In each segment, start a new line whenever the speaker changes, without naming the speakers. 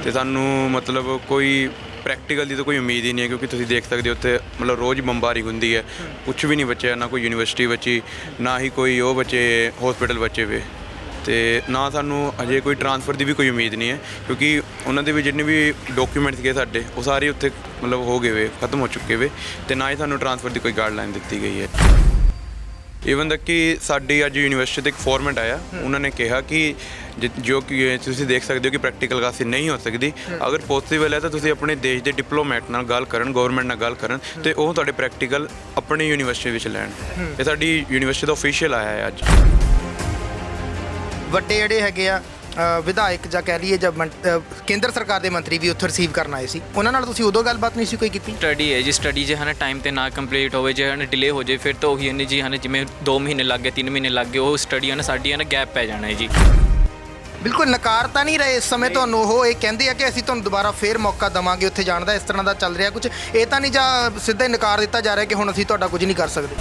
ਤੇ ਸਾਨੂੰ ਮਤਲਬ ਕੋਈ ਪ੍ਰੈਕਟੀਕਲ ਦੀ ਤਾਂ ਕੋਈ ਉਮੀਦ ਹੀ ਨਹੀਂ ਹੈ, ਕਿਉਂਕਿ ਤੁਸੀਂ ਦੇਖ ਸਕਦੇ ਹੋ ਉੱਥੇ ਮਤਲਬ ਰੋਜ਼ ਬੰਬਾਰੀ ਹੁੰਦੀ ਹੈ, ਕੁਛ ਵੀ ਨਹੀਂ ਬਚਿਆ, ਨਾ ਕੋਈ ਯੂਨੀਵਰਸਿਟੀ ਬਚੀ, ਨਾ ਹੀ ਕੋਈ ਉਹ ਬਚੇ ਹਸਪੀਟਲ ਬਚੇ ਵੇ, ਤੇ ਨਾ ਸਾਨੂੰ ਅਜੇ ਕੋਈ ਟਰਾਂਸਫਰ ਦੀ ਵੀ ਕੋਈ ਉਮੀਦ ਨਹੀਂ ਹੈ, ਕਿਉਂਕਿ ਉਹਨਾਂ ਦੇ ਵੀ ਜਿੰਨੇ ਵੀ ਡਾਕੂਮੈਂਟ ਸੀਗੇ ਸਾਡੇ ਉਹ ਸਾਰੇ ਉੱਥੇ ਮਤਲਬ ਹੋ ਗਏ ਵੇ, ਖਤਮ ਹੋ ਚੁੱਕੇ ਵੇ, ਤੇ ਨਾ ਹੀ ਸਾਨੂੰ ਟਰਾਂਸਫਰ ਦੀ ਕੋਈ ਗਾਈਡਲਾਈਨ ਦਿੱਤੀ ਗਈ ਹੈ। ਈਵਨ ਤੱਕ ਕਿ ਸਾਡੀ ਅੱਜ ਯੂਨੀਵਰਸਿਟੀ 'ਤੇ ਇੱਕ ਫੋਰਮੈਟ ਆਇਆ, ਉਹਨਾਂ ਨੇ ਕਿਹਾ ਕਿ ਜੋ ਕਿ ਤੁਸੀਂ ਦੇਖ ਸਕਦੇ ਹੋ ਕਿ ਪ੍ਰੈਕਟੀਕਲ ਕਲਾਸਿਸ ਨਹੀਂ ਹੋ ਸਕਦੀ, ਅਗਰ ਪੋਸੀਬਲ ਹੈ ਤਾਂ ਤੁਸੀਂ ਆਪਣੇ ਦੇਸ਼ ਦੇ ਡਿਪਲੋਮੈਟ ਨਾਲ ਗੱਲ ਕਰਨ, ਗਵਰਨਮੈਂਟ ਨਾਲ ਗੱਲ ਕਰਨ, ਤੇ ਉਹ ਤੁਹਾਡੇ ਪ੍ਰੈਕਟੀਕਲ ਆਪਣੀ ਯੂਨੀਵਰਸਿਟੀ ਵਿੱਚ ਲੈਣ। ਇਹ ਸਾਡੀ ਯੂਨੀਵਰਸਿਟੀ ਦਾ ਆਫੀਸ਼ੀਅਲ ਆਇਆ ਹੈ ਅੱਜ।
ਵੱਡੇ ਜਿਹੜੇ ਹੈਗੇ ਆ ਵਿਧਾਇਕ ਜਾਂ ਕਹਿ ਲਈਏ ਜਾਂ ਕੇਂਦਰ ਸਰਕਾਰ ਦੇ ਮੰਤਰੀ ਵੀ ਉੱਥੇ ਰਿਸੀਵ ਕਰਨ ਆਏ ਸੀ, ਉਹਨਾਂ ਨਾਲ ਤੁਸੀਂ ਉਦੋਂ ਗੱਲਬਾਤ ਨਹੀਂ ਸੀ ਕੋਈ ਕੀਤੀ?
ਸਟੱਡੀ ਹੈ ਜੀ, ਸਟੱਡੀ ਜੇ ਹੈ ਟਾਈਮ ਤੇ ਨਾ ਕੰਪਲੀਟ ਹੋਵੇ, ਜੇ ਹੈ ਡਿਲੇ ਹੋ ਜਾਏ, ਫਿਰ ਤਾਂ ਉਹੀ ਹੈ ਜੀ, ਜਿਵੇਂ 2 ਮਹੀਨੇ ਲੱਗ ਗਏ, 3 ਮਹੀਨੇ ਲੱਗ ਗਏ, ਉਹ ਸਟੱਡੀ ਸਾਡੀ ਗੈਪ ਪੈ ਜਾਣਾ ਹੈ ਜੀ।
ਬਿਲਕੁਲ ਨਕਾਰ ਤਾਂ ਨਹੀਂ ਰਹੇ ਇਸ ਸਮੇਂ ਤੁਹਾਨੂੰ? ਉਹ ਇਹ ਕਹਿੰਦੇ ਆ ਕਿ ਅਸੀਂ ਤੁਹਾਨੂੰ ਦੁਬਾਰਾ ਫੇਰ ਮੌਕਾ ਦੇਵਾਂਗੇ ਉੱਥੇ ਜਾਣ ਦਾ, ਇਸ ਤਰ੍ਹਾਂ ਦਾ ਚੱਲ ਰਿਹਾ ਕੁਝ? ਇਹ ਤਾਂ ਨਹੀਂ ਜਾਂ ਸਿੱਧਾ ਹੀ ਨਕਾਰ ਦਿੱਤਾ ਜਾ ਰਿਹਾ ਕਿ ਹੁਣ ਅਸੀਂ ਤੁਹਾਡਾ ਕੁਝ ਨਹੀਂ ਕਰ ਸਕਦੇ?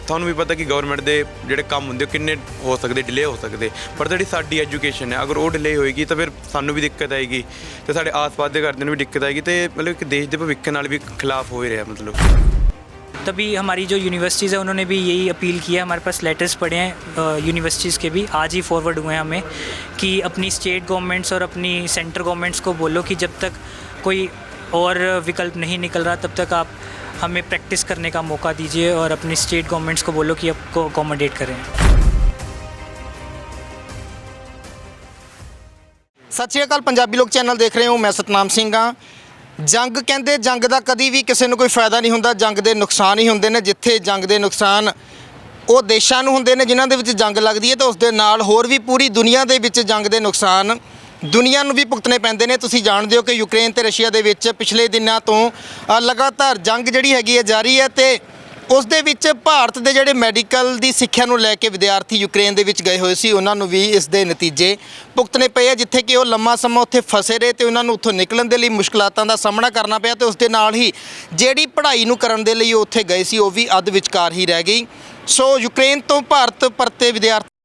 ਤੁਹਾਨੂੰ ਵੀ ਪਤਾ ਕਿ ਗਵਰਨਮੈਂਟ ਦੇ ਜਿਹੜੇ ਕੰਮ ਹੁੰਦੇ ਉਹ ਕਿੰਨੇ ਹੋ ਸਕਦੇ, ਡਿਲੇ ਹੋ ਸਕਦੇ, ਪਰ ਜਿਹੜੀ ਸਾਡੀ ਐਜੂਕੇਸ਼ਨ ਹੈ ਅਗਰ ਉਹ ਡਿਲੇ ਹੋਏਗੀ ਤਾਂ ਫਿਰ ਸਾਨੂੰ ਵੀ ਦਿੱਕਤ ਆਏਗੀ, ਤੇ ਸਾਡੇ ਆਸ-ਪਾਸ ਦੇ ਘਰਦਿਆਂ ਨੂੰ ਵੀ ਦਿੱਕਤ ਆਏਗੀ, ਤੇ ਮਤਲਬ ਇੱਕ ਦੇਸ਼ ਦੇ ਭਵਿੱਖ ਨਾਲ ਵੀ ਖਿਲਾਫ ਹੋ ही ਰਿਹਾ। मतलब
तभी हमारी जो यूनिवर्सिटीज़ है उन्होंने भी यही अपील किया, हमारे पास लेटर्स पड़े हैं यूनिवर्सिटीज़ के भी, आज ही फॉरवर्ड हुए हैं हमें, कि अपनी स्टेट गवर्नमेंट्स और अपनी सेंट्रल गवर्नमेंट्स को बोलो कि जब तक कोई और विकल्प नहीं निकल रहा तब तक आप हमें प्रैक्टिस करने का मौका दीजिए, और अपनी स्टेट गवर्नमेंट्स को बोलो कि आपको अकोमोडेट करें।
ਸਤਿ ਸ਼੍ਰੀ ਅਕਾਲ, ਪੰਜਾਬੀ ਲੋਕ ਚੈਨਲ ਦੇਖ ਰਹੇ ਹੋ, ਮੈਂ ਸਤਨਾਮ ਸਿੰਘ ਹਾਂ। ਜੰਗ ਕਹਿੰਦੇ, ਜੰਗ ਦਾ ਕਦੀ ਵੀ ਕਿਸੇ ਨੂੰ ਕੋਈ ਫਾਇਦਾ ਨਹੀਂ ਹੁੰਦਾ, ਜੰਗ ਦੇ ਨੁਕਸਾਨ ਹੀ ਹੁੰਦੇ ਨੇ। ਜਿੱਥੇ ਜੰਗ ਦੇ ਨੁਕਸਾਨ ਉਹ ਦੇਸ਼ਾਂ ਨੂੰ ਹੁੰਦੇ ਨੇ ਜਿਨ੍ਹਾਂ ਦੇ ਵਿੱਚ ਜੰਗ ਲੱਗਦੀ ਹੈ, ਤਾਂ ਉਸ ਦੇ ਨਾਲ ਹੋਰ ਵੀ ਪੂਰੀ ਦੁਨੀਆ ਦੇ ਵਿੱਚ ਜੰਗ ਦੇ ਨੁਕਸਾਨ ਦੁਨੀਆ ਨੂੰ ਵੀ ਭੁਗਤਣੇ ਪੈਂਦੇ ਨੇ। ਤੁਸੀਂ ਜਾਣਦੇ ਹੋ ਕਿ ਯੂਕਰੇਨ ਤੇ ਰਸ਼ੀਆ ਦੇ ਵਿੱਚ ਪਿਛਲੇ ਦਿਨਾਂ ਤੋਂ ਲਗਾਤਾਰ ਜੰਗ ਜਿਹੜੀ ਹੈਗੀ ਹੈ ਜਾਰੀ ਹੈ, ਤੇ ਉਸ ਦੇ ਵਿੱਚ ਭਾਰਤ ਦੇ ਜਿਹੜੇ ਮੈਡੀਕਲ ਦੀ ਸਿੱਖਿਆ ਨੂੰ ਲੈ ਕੇ ਵਿਦਿਆਰਥੀ ਯੂਕਰੇਨ ਦੇ ਵਿੱਚ ਗਏ ਹੋਏ ਸੀ, ਉਹਨਾਂ ਨੂੰ ਵੀ ਇਸ ਦੇ ਨਤੀਜੇ ਭੁਗਤਣੇ ਪਏ ਆ, ਜਿੱਥੇ ਕਿ ਉਹ ਲੰਮਾ ਸਮਾਂ ਉੱਥੇ ਫਸੇ ਰਹੇ ਤੇ ਉਹਨਾਂ ਨੂੰ ਉੱਥੋਂ ਨਿਕਲਣ ਦੇ ਲਈ ਮੁਸ਼ਕਲਾਤਾਂ ਦਾ ਸਾਹਮਣਾ ਕਰਨਾ ਪਿਆ, ਤੇ ਉਸ ਦੇ ਨਾਲ ਹੀ ਜਿਹੜੀ ਪੜ੍ਹਾਈ ਨੂੰ ਕਰਨ ਦੇ ਲਈ ਉਹ ਉੱਥੇ ਗਏ ਸੀ ਉਹ ਵੀ ਅੱਧ ਵਿਚਕਾਰ ਹੀ ਰਹਿ ਗਈ। ਸੋ ਯੂਕਰੇਨ ਤੋਂ ਭਾਰਤ ਪਰਤੇ ਵਿਦਿਆਰਥੀ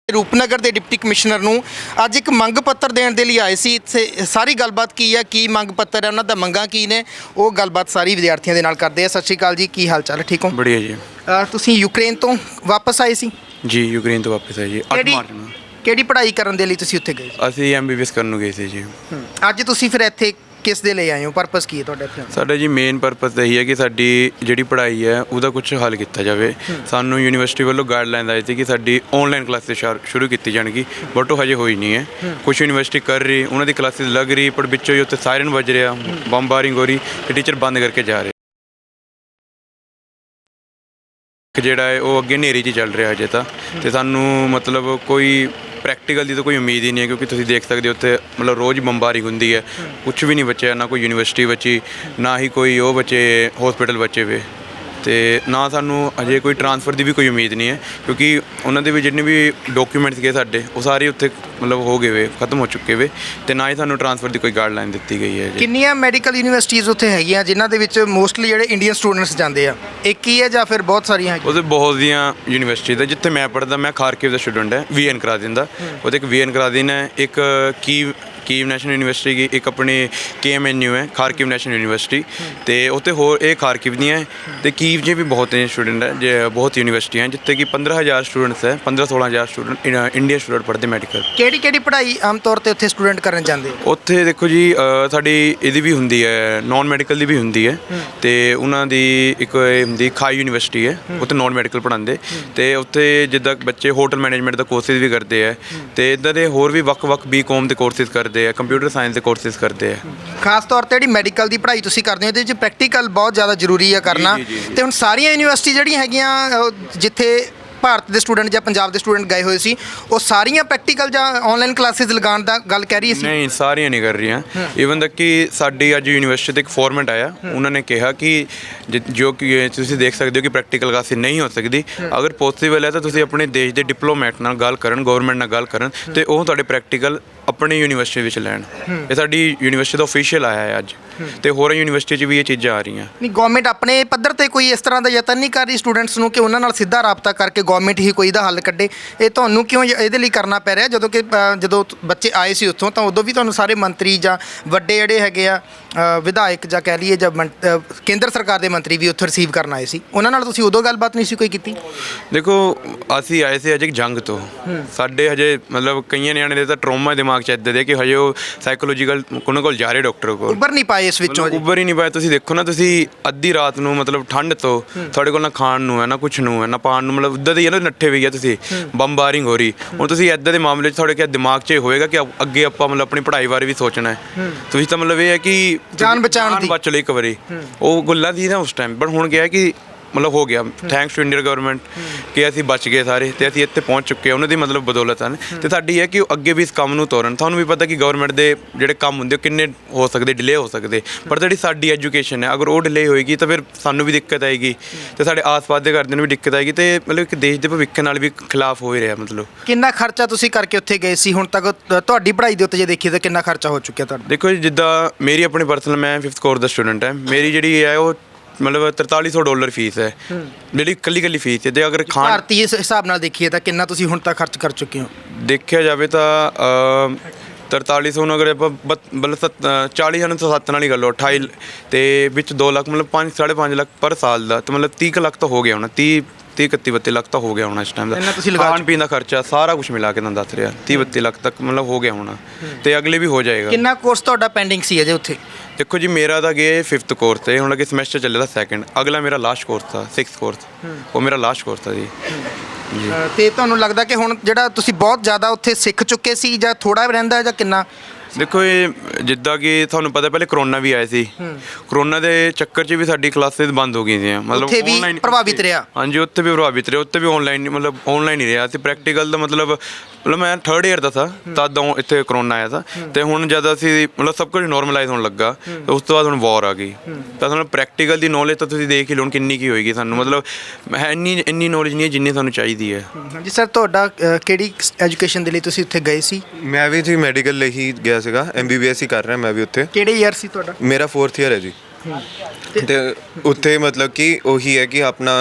ਰੂਪਨਗਰ ਦੇ ਡਿਪਟੀ ਕਮਿਸ਼ਨਰ ਨੂੰ ਅੱਜ ਇੱਕ ਮੰਗ ਪੱਤਰ ਦੇਣ ਦੇ ਲਈ ਆਏ ਸੀ। ਇੱਥੇ ਸਾਰੀ ਗੱਲਬਾਤ ਕੀ ਹੈ, ਕੀ ਮੰਗ ਪੱਤਰ ਹੈ, ਉਹਨਾਂ ਦਾ ਮੰਗਾਂ ਕੀ ਨੇ, ਉਹ ਗੱਲਬਾਤ ਸਾਰੀ ਵਿਦਿਆਰਥੀਆਂ ਦੇ ਨਾਲ ਕਰਦੇ ਆ। ਸਤਿ ਸ਼੍ਰੀ ਅਕਾਲ ਜੀ, ਕੀ ਹਾਲ ਚਾਲ ਹੈ? ਠੀਕ ਹੋ?
ਬੜੀਆ ਜੀ।
ਤੁਸੀਂ ਯੂਕਰੇਨ ਤੋਂ ਵਾਪਸ ਆਏ ਸੀ?
ਜੀ ਯੂਕਰੇਨ ਤੋਂ ਵਾਪਸ ਆਏ ਜੀ 8 ਮਾਰਚ ਨੂੰ।
ਕਿਹੜੀ ਪੜ੍ਹਾਈ ਕਰਨ ਦੇ ਲਈ ਤੁਸੀਂ ਉੱਥੇ ਗਏ?
ਅਸੀਂ MBBS ਕਰਨ ਨੂੰ ਗਏ ਸੀ ਜੀ।
ਅੱਜ ਤੁਸੀਂ ਫਿਰ ਇੱਥੇ ਕਿਸ ਦੇ ਲਈ ਆਏ ਹੋ? ਪਰਪਸ ਕੀ ਹੈ ਤੁਹਾਡਾ ਇੱਥੇ?
ਸਾਡਾ ਜੀ ਮੇਨ ਪਰਪਸ ਇਹੀ ਹੈ ਕਿ ਸਾਡੀ ਜਿਹੜੀ ਪੜ੍ਹਾਈ ਹੈ ਉਹਦਾ ਕੁਝ ਹੱਲ ਕੀਤਾ ਜਾਵੇ। ਸਾਨੂੰ ਯੂਨੀਵਰਸਿਟੀ ਵੱਲੋਂ ਗਾਈਡਲਾਈਨ ਆਈ ਸੀ ਕਿ ਸਾਡੀ ਆਨਲਾਈਨ ਕਲਾਸਿਸ ਸ਼ੁਰੂ ਕੀਤੀ ਜਾਣਗੀ, ਬਟ ਉਹ ਹਜੇ ਹੋਈ ਨਹੀਂ ਹੈ। ਕੁਝ ਯੂਨੀਵਰਸਿਟੀ ਕਰ ਰਹੀ, ਉਹਨਾਂ ਦੀ ਕਲਾਸਿਸ ਲੱਗ ਰਹੀ, ਪਰ ਵਿੱਚੋਂ ਹੀ ਉੱਥੇ ਸਾਇਰਨ ਵੱਜ ਰਿਹਾ, ਬੰਬਾਰਿੰਗ ਹੋ ਰਹੀ, ਤੇ ਟੀਚਰ ਬੰਦ ਕਰਕੇ ਜਾ ਰਹੇ। ਜਿਹੜਾ ਹੈ ਉਹ ਅੱਗੇ ਹਨੇਰੀ 'ਚ ਚੱਲ ਰਿਹਾ ਹਜੇ ਤਾਂ, ਤੇ ਸਾਨੂੰ ਮਤਲਬ ਕੋਈ ਪ੍ਰੈਕਟੀਕਲ ਦੀ ਤਾਂ ਕੋਈ ਉਮੀਦ ਹੀ ਨਹੀਂ ਹੈ, ਕਿਉਂਕਿ ਤੁਸੀਂ ਦੇਖ ਸਕਦੇ ਹੋ ਉੱਥੇ ਮਤਲਬ ਰੋਜ਼ ਬੰਬਾਰੀ ਹੁੰਦੀ ਹੈ, ਕੁਛ ਵੀ ਨਹੀਂ ਬਚਿਆ, ਨਾ ਕੋਈ ਯੂਨੀਵਰਸਿਟੀ ਬਚੀ, ਨਾ ਹੀ ਕੋਈ ਉਹ ਬਚੇ ਹਸਪੀਟਲ ਬਚੇ ਵੇ, ਤੇ ਨਾ ਸਾਨੂੰ ਅਜੇ ਕੋਈ ਟਰਾਂਸਫਰ ਦੀ ਵੀ ਕੋਈ ਉਮੀਦ ਨਹੀਂ ਹੈ, ਕਿਉਂਕਿ ਉਹਨਾਂ ਦੇ ਵੀ ਜਿੰਨੇ ਵੀ ਡਾਕੂਮੈਂਟ ਸੀਗੇ ਸਾਡੇ ਉਹ ਸਾਰੇ ਉੱਥੇ ਮਤਲਬ ਹੋ ਗਏ ਵੇ, ਖਤਮ ਹੋ ਚੁੱਕੇ ਵੇ, ਤੇ ਨਾ ਹੀ ਸਾਨੂੰ ਟਰਾਂਸਫਰ ਦੀ ਕੋਈ ਗਾਈਡਲਾਈਨ ਦਿੱਤੀ ਗਈ ਹੈ।
ਕਿੰਨੀਆਂ ਮੈਡੀਕਲ ਯੂਨੀਵਰਸਿਟੀਜ਼ ਉੱਥੇ ਹੈਗੀਆਂ ਜਿਨ੍ਹਾਂ ਦੇ ਵਿੱਚ ਮੋਸਟਲੀ ਜਿਹੜੇ ਇੰਡੀਅਨ ਸਟੂਡੈਂਟਸ ਜਾਂਦੇ ਆ? ਇੱਕ ਹੀ ਹੈ ਜਾਂ ਫਿਰ ਬਹੁਤ ਸਾਰੀਆਂ ਹੈਗੀਆਂ?
ਉਹਦੇ ਬਹੁਤ ਦੀਆਂ ਯੂਨੀਵਰਸਿਟੀ ਦਾ, ਜਿੱਥੇ ਮੈਂ ਪੜ੍ਹਦਾ, ਮੈਂ ਖਾਰਕਿਵ ਦਾ ਸਟੂਡੈਂਟ ਹੈ, VN ਕਰਾਦੀਨ ਦਾ। ਉਹਦੇ ਇੱਕ VN ਕਰਾਦੀਨ ਹੈ, ਇੱਕ ਕੀਵ ਨੈਸ਼ਨਲ ਯੂਨੀਵਰਸਿਟੀ ਦੀ, ਇੱਕ ਆਪਣੀ KMNU ਹੈ, ਖਾਰਕਿਵ ਨੈਸ਼ਨਲ ਯੂਨੀਵਰਸਿਟੀ, ਤੇ ਉੱਥੇ ਹੋਰ ਇਹ ਖਾਰਕਿਵ ਦੀਆਂ ਹੈ, ਤੇ ਕੀਵ 'ਚ ਵੀ ਬਹੁਤ ਸਟੂਡੈਂਟ ਹੈ, ਜੇ ਬਹੁਤ ਯੂਨੀਵਰਸਿਟੀਆਂ ਹੈ, ਜਿੱਥੇ ਕਿ 15,000 ਸਟੂਡੈਂਟਸ ਹੈ, 15-16,000 ਸਟੂਡੈਂਟ ਇੰਡੀਆ ਸਟੂਡੈਂਟ ਪੜ੍ਹਦੇ ਮੈਡੀਕਲ।
ਕਿਹੜੀ ਪੜ੍ਹਾਈ ਆਮ ਤੌਰ ਤੇ ਉੱਥੇ ਸਟੂਡੈਂਟ ਕਰਨ ਜਾਂਦੇ?
ਉੱਥੇ ਦੇਖੋ ਜੀ, ਸਾਡੀ ਇਹਦੀ ਵੀ ਹੁੰਦੀ ਹੈ, ਨਾਨ ਮੈਡੀਕਲ ਦੀ ਵੀ ਹੁੰਦੀ ਹੈ, ਤੇ ਉਹਨਾਂ ਦੀ ਇੱਕ ਇਹ ਹੁੰਦੀ ਖਾਈ ਯੂਨੀਵਰਸਿਟੀ ਹੈ, ਉੱਥੇ ਨਾਨ ਮੈਡੀਕਲ ਪੜ੍ਹਾਉਂਦੇ, ਤੇ ਉੱਥੇ ਜਿੱਦਾਂ ਬੱਚੇ ਹੋਟਲ ਮੈਨੇਜਮੈਂਟ ਦਾ ਕੋਰਸਿਸ ਵੀ ਕਰਦੇ ਹੈ, ਤੇ ਇੱਦਾਂ ਦੇ ਹੋਰ ਵੀ ਵੱਖ-ਵੱਖ BCom ਦੇ ਕੋਰਸਿਸ ਕਰਦੇ ਆ, ਕੰਪਿਊਟਰ ਸਾਇੰਸ ਦੇ ਕੋਰਸਿਸ ਕਰਦੇ ਆ। ਖਾਸ
ਤੌਰ ਤੇ ਜਿਹੜੀ ਮੈਡੀਕਲ ਦੀ ਪੜ੍ਹਾਈ ਤੁਸੀਂ ਕਰਦੇ ਹੋ, ਇਹਦੇ ਵਿੱਚ ਪ੍ਰੈਕਟੀਕਲ ਬਹੁਤ ਜ਼ਿਆਦਾ ਜ਼ਰੂਰੀ ਹੈ ਕਰਨਾ, ਤੇ ਹੁਣ ਸਾਰੀਆਂ ਯੂਨੀਵਰਸਿਟੀ ਜਿਹੜੀਆਂ ਹੈਗੀਆਂ ਜਿੱਥੇ ਭਾਰਤ ਦੇ ਸਟੂਡੈਂਟ ਜਾਂ ਪੰਜਾਬ ਦੇ ਸਟੂਡੈਂਟ ਗਏ ਹੋਏ ਸੀ, ਉਹ ਸਾਰੀਆਂ ਪ੍ਰੈਕਟੀਕਲ ਜਾਂ ਆਨਲਾਈਨ ਕਲਾਸਿਸ ਲਗਾਉਣ ਦਾ ਗੱਲ ਕਹਿ ਰਹੀ ਸੀ?
ਨਹੀਂ, ਸਾਰੀਆਂ ਨਹੀਂ ਕਰ ਰਹੀਆਂ। ਈਵਨ ਤੱਕ ਕਿ ਸਾਡੀ ਅੱਜ ਯੂਨੀਵਰਸਿਟੀ 'ਤੇ ਇੱਕ ਫੋਰਮੈਟ ਆਇਆ, ਉਹਨਾਂ ਨੇ ਕਿਹਾ ਕਿ ਜੋ ਕਿ ਤੁਸੀਂ ਦੇਖ ਸਕਦੇ ਹੋ ਕਿ ਪ੍ਰੈਕਟੀਕਲ ਕਲਾਸਿਸ ਨਹੀਂ ਹੋ ਸਕਦੀ, ਅਗਰ ਪੋਸੀਬਲ ਹੈ ਤਾਂ ਤੁਸੀਂ ਆਪਣੇ ਦੇਸ਼ ਦੇ ਡਿਪਲੋਮੈਟ ਨਾਲ ਗੱਲ ਕਰਨ, ਗਵਰਨਮੈਂਟ ਨਾਲ ਗੱਲ ਕਰਨ, ਤੇ ਉਹ ਤੁਹਾਡੇ ਪ੍ਰੈਕਟੀਕਲ ਆਪਣੀ ਯੂਨੀਵਰਸਿਟੀ ਵਿੱਚ ਲੈਣ। ਇਹ ਸਾਡੀ ਯੂਨੀਵਰਸਿਟੀ ਦਾ ਅਫੀਸ਼ੀਅਲ ਆਇਆ ਹੈ ਅੱਜ, ਤੇ ਹੋਰਾਂ ਯੂਨੀਵਰਸਿਟੀ 'ਚ ਵੀ ਇਹ ਚੀਜ਼ਾਂ ਆ ਰਹੀਆਂ।
ਨਹੀਂ, ਗਵਰਨਮੈਂਟ ਆਪਣੇ ਪੱਧਰ ਤੇ ਕੋਈ ਇਸ ਤਰ੍ਹਾਂ ਦਾ ਯਤਨ ਨਹੀਂ ਕਰ ਰਹੀ ਸਟੂਡੈਂਟਸ ਨੂੰ ਕਿ ਉਹਨਾਂ ਨਾਲ ਸਿੱਧਾ ਰਾਬਤਾ ਕਰਕੇ ਗਵਰਨਮੈਂਟ ਹੀ ਕੋਈ ਦਾ ਹੱਲ ਕੱਢੇ? ਇਹ ਤੁਹਾਨੂੰ ਕਿਉਂ ਇਹਦੇ ਲਈ ਕਰਨਾ ਪੈ ਰਿਹਾ, ਜਦੋਂ ਕਿ ਜਦੋਂ ਬੱਚੇ ਆਏ ਸੀ ਉੱਥੋਂ ਤਾਂ ਉਦੋਂ ਵੀ ਤੁਹਾਨੂੰ ਸਾਰੇ ਮੰਤਰੀ ਜਾਂ ਵੱਡੇ ਜਿਹੜੇ ਹੈਗੇ ਆ ਵਿਧਾਇਕ ਜਾਂ ਕਹਿ ਲਈਏ ਜਾਂ ਕੇਂਦਰ ਸਰਕਾਰ ਦੇ ਮੰਤਰੀ ਵੀ ਉੱਥੇ ਰਿਸੀਵ ਕਰਨ ਆਏ ਸੀ, ਉਹਨਾਂ ਨਾਲ ਤੁਸੀਂ ਉਦੋਂ ਗੱਲਬਾਤ ਨਹੀਂ ਸੀ ਕੋਈ ਕੀਤੀ?
ਦੇਖੋ, ਅਸੀਂ ਆਏ ਸੀ ਅਜੇ ਜੰਗ ਤੋਂ, ਸਾਡੇ ਹਜੇ ਮਤਲਬ ਕਈਆਂ ਨਿਆਣੇ ਦੇ ਤਾਂ ਟਰੋਮਾ ਦਿਮਾਗ 'ਚ ਇੱਦਾਂ ਦੇ ਕਿ ਹਜੇ ਉਹ ਸਾਈਕੋਲੋਜੀਕਲ ਉਹਨਾਂ ਕੋਲ ਜਾ ਰਹੇ ਡਾਕਟਰ ਕੋਲ,
ਉੱਭਰ ਨਹੀਂ ਪਾਏ ਇਸ ਵਿੱਚੋਂ?
ਉੱਭਰ ਹੀ ਨਹੀਂ ਪਾਏ। ਤੁਸੀਂ ਦੇਖੋ ਨਾ, ਤੁਸੀਂ ਅੱਧੀ ਰਾਤ ਨੂੰ ਮਤਲਬ ਠੰਡ ਤੋਂ ਤੁਹਾਡੇ ਕੋਲ ਨਾ ਖਾਣ ਨੂੰ ਹੈ ਨਾ ਕੁਛ ਨੂੰ ਹੈ ਨਾ ਪਾਣ ਨੂੰ, ਮਤਲਬ ਉੱਦਾਂ ਦੀ ਨੱਠੇ ਵੀ ਆ ਤੁਸੀਂ, ਬੰਬਾਰਿੰਗ ਹੋ ਰਹੀ। ਹੁਣ ਤੁਸੀਂ ਇੱਦਾਂ ਦੇ ਮਾਮਲੇ 'ਚ ਤੁਹਾਡੇ ਕਿਆ ਦਿਮਾਗ 'ਚ ਹੋਏਗਾ ਕਿ ਅੱਗੇ ਆਪਾਂ ਮਤਲਬ ਆਪਣੀ ਪੜ੍ਹਾਈ ਬਾਰੇ ਵੀ ਸੋਚਣਾ ਹੈ। ਤੁਸੀਂ ਤਾਂ ਮਤਲਬ ਇਹ ਹੈ ਕਿ
ਜਾਨ ਬਚਾਉਣ ਦੀ
ਬਚ ਲਈ ਇੱਕ ਵਾਰੀ, ਉਹ ਗੱਲਾਂ ਦੀ ਨਾ ਉਸ ਟਾਈਮ, ਬਟ ਹੁਣ ਕਿਹਾ ਕਿ ਮਤਲਬ ਹੋ ਗਿਆ, ਥੈਂਕਸ ਟੂ ਇੰਡੀਅਨ ਗਵਰਨਮੈਂਟ ਕਿ ਅਸੀਂ ਬਚ ਗਏ ਸਾਰੇ ਤੇ ਅਸੀਂ ਇੱਥੇ ਪਹੁੰਚ ਚੁੱਕੇ ਹਾਂ, ਉਹਨਾਂ ਦੀ ਮਤਲਬ ਬਦੌਲਤ ਹਨ। ਤੇ ਸਾਡੀ ਹੈ ਕਿ ਉਹ ਅੱਗੇ ਵੀ ਇਸ ਕੰਮ ਨੂੰ ਤੋਰਨ। ਤੁਹਾਨੂੰ ਵੀ ਪਤਾ ਕਿ ਗਵਰਨਮੈਂਟ ਦੇ ਜਿਹੜੇ ਕੰਮ ਹੁੰਦੇ ਉਹ ਕਿੰਨੇ ਹੋ ਸਕਦੇ, ਡਿਲੇ ਹੋ ਸਕਦੇ, ਪਰ ਜਿਹੜੀ ਸਾਡੀ ਐਜੂਕੇਸ਼ਨ ਹੈ ਅਗਰ ਉਹ ਡਿਲੇ ਹੋਏਗੀ ਤਾਂ ਫਿਰ ਸਾਨੂੰ ਵੀ ਦਿੱਕਤ ਆਏਗੀ ਤੇ ਸਾਡੇ ਆਸ-ਪਾਸ ਦੇ ਘਰਦਿਆਂ ਨੂੰ ਵੀ ਦਿੱਕਤ ਆਏਗੀ, ਤੇ ਮਤਲਬ ਇੱਕ ਦੇਸ਼ ਦੇ ਭਵਿੱਖ ਨਾਲ ਵੀ ਖਿਲਾਫ ਹੋ ਹੀ ਰਿਹਾ। ਮਤਲਬ
ਕਿੰਨਾ ਖਰਚਾ ਤੁਸੀਂ ਕਰਕੇ ਉੱਥੇ ਗਏ ਸੀ ਹੁਣ ਤੱਕ? ਤੁਹਾਡੀ ਪੜ੍ਹਾਈ ਦੇ ਉੱਤੇ ਜੇ ਦੇਖੀਏ ਤਾਂ ਕਿੰਨਾ ਖਰਚਾ ਹੋ ਚੁੱਕਿਆ ਤੁਹਾਡਾ?
ਦੇਖੋ ਜੀ, ਜਿੱਦਾਂ ਮੇਰੀ ਆਪਣੀ ਪਰਸਨਲ, ਮੈਂ 5th ਕੋਰਸ ਦਾ ਸਟੂਡੈਂਟ ਹੈ, ਮੇਰੀ ਜਿਹੜੀ ਹੈ ਉਹ ਮਤਲਬ $4300 ਫੀਸ ਹੈ, ਜਿਹੜੀ ਇਕੱਲੀ ਫੀਸ ਹੈ। ਤੇ ਅਗਰ
ਭਾਰਤੀ ਇਸ ਹਿਸਾਬ ਨਾਲ ਦੇਖੀਏ ਤਾਂ ਕਿੰਨਾ ਤੁਸੀਂ ਹੁਣ ਤੱਕ ਖਰਚ ਕਰ ਚੁੱਕੇ ਹੋ?
ਦੇਖਿਆ ਜਾਵੇ ਤਾਂ 4300 ਨੂੰ ਅਗਰ ਆਪਾਂ ਮਤਲਬ 40 ਨੂੰ 7 ਨਾਲ ਹੀ ਕਰ ਲਓ, 28 ਤੇ ਵਿੱਚ 2 ਲੱਖ, ਮਤਲਬ 5.5 ਲੱਖ ਪਰ ਸਾਲ ਦਾ, ਤੇ ਮਤਲਬ 30 ਲੱਖ ਤਾਂ ਹੋ ਗਿਆ ਹੋਣਾ, 30 31 ਲੱਖ ਤਾਂ ਹੋ ਗਿਆ ਹੋਣਾ ਇਸ ਟਾਈਮ ਦਾ। ਖਾਣ ਪੀਣ ਦਾ ਖਰਚਾ ਸਾਰਾ ਕੁਝ ਮਿਲਾ ਕੇ ਤੁਹਾਨੂੰ ਦੱਸ ਰਿਹਾ 30 ਲੱਖ ਤੱਕ ਮਤਲਬ ਹੋ ਗਿਆ ਹੋਣਾ, ਤੇ ਅਗਲੇ ਵੀ ਹੋ ਜਾਏਗਾ।
ਕਿੰਨਾ ਕੋਰਸ ਤੁਹਾਡਾ ਪੈਂਡਿੰਗ ਸੀ ਅਜੇ ਉੱਥੇ?
ਦੇਖੋ ਜੀ, ਮੇਰਾ ਤਾਂ ਗਿਆ 5th ਕੋਰਸ ਤੇ ਹੁਣ ਅੱਗੇ ਸਮੈਸਟਰ ਚੱਲੇ ਦਾ 2nd, ਅਗਲਾ ਮੇਰਾ ਲਾਸਟ ਕੋਰਸ था 6th ਕੋਰਸ, ਉਹ ਮੇਰਾ ਲਾਸਟ ਕੋਰਸ था ਜੀ।
ਤੇ ਤੁਹਾਨੂੰ ਲੱਗਦਾ ਕਿ ਹੁਣ ਜਿਹੜਾ ਤੁਸੀਂ ਬਹੁਤ ਜ਼ਿਆਦਾ ਉੱਥੇ ਸਿੱਖ ਚੁੱਕੇ ਸੀ ਜਾਂ ਥੋੜਾ ਰਹਿੰਦਾ ਜਾਂ ਕਿੰਨਾ?
ਦੇਖੋ, ਇਹ ਜਿੱਦਾਂ ਕਿ ਤੁਹਾਨੂੰ ਪਤਾ ਪਹਿਲੇ ਕਰੋਨਾ ਵੀ ਆਇਆ ਸੀ, ਕਰੋਨਾ ਦੇ ਚੱਕਰ 'ਚ ਵੀ ਸਾਡੀ ਕਲਾਸਿਸ ਬੰਦ ਹੋ ਗਈਆਂ ਸੀ, ਮਤਲਬ
ਉੱਥੇ ਵੀ ਪ੍ਰਭਾਵਿਤ ਰਿਹਾ।
ਹਾਂਜੀ, ਉੱਥੇ ਵੀ ਪ੍ਰਭਾਵਿਤ ਰਿਹਾ, ਉੱਥੇ ਵੀ ਆਨਲਾਈਨ ਮਤਲਬ ਆਨਲਾਈਨ ਹੀ ਰਿਹਾ ਤੇ ਪ੍ਰੈਕਟੀਕਲ ਦਾ ਮਤਲਬ ਮੈਂ 3rd ਈਅਰ ਦਾ ਸੀ ਤਦੋਂ ਇੱਥੇ ਕਰੋਨਾ ਆਇਆ ਸੀ, ਤੇ ਹੁਣ ਜਦ ਅਸੀਂ ਮਤਲਬ ਸਭ ਕੁਝ ਨੋਰਮਲਾਈਜ਼ ਹੋਣ ਲੱਗਾ ਤੇ ਉਸ ਤੋਂ ਬਾਅਦ ਹੁਣ ਵਾਰ ਆ ਗਈ, ਤਾਂ ਤੁਹਾਨੂੰ ਪ੍ਰੈਕਟੀਕਲ ਦੀ ਨੌਲੇਜ ਤਾਂ ਤੁਸੀਂ ਦੇਖ ਹੀ ਲਓ ਕਿੰਨੀ ਕੀ ਹੋਏਗੀ ਸਾਨੂੰ, ਮਤਲਬ ਇੰਨੀ ਨੌਲੇਜ ਨਹੀਂ ਹੈ ਜਿੰਨੀ ਸਾਨੂੰ ਚਾਹੀਦੀ ਹੈ।
ਹਾਂਜੀ ਸਰ, ਤੁਹਾਡਾ ਕਿਹੜੀ ਐਜੂਕੇਸ਼ਨ ਦੇ ਲਈ ਤੁਸੀਂ ਉੱਥੇ ਗਏ ਸੀ?
ਮੈਂ ਵੀ ਜੀ ਮੈਡੀਕਲ ਲਈ ਹੀ ਗਿਆ ਸੀਗਾ, MBBS ਹੀ ਕਰ ਰਿਹਾ ਮੈਂ ਵੀ ਉੱਥੇ।
ਕਿਹੜੇ ਈਅਰ ਸੀ ਤੁਹਾਡਾ?
ਮੇਰਾ 4th ਈਅਰ ਹੈ ਜੀ। ਤੇ ਉੱਥੇ ਮਤਲਬ ਕਿ ਉਹੀ ਹੈ ਕਿ ਆਪਣਾ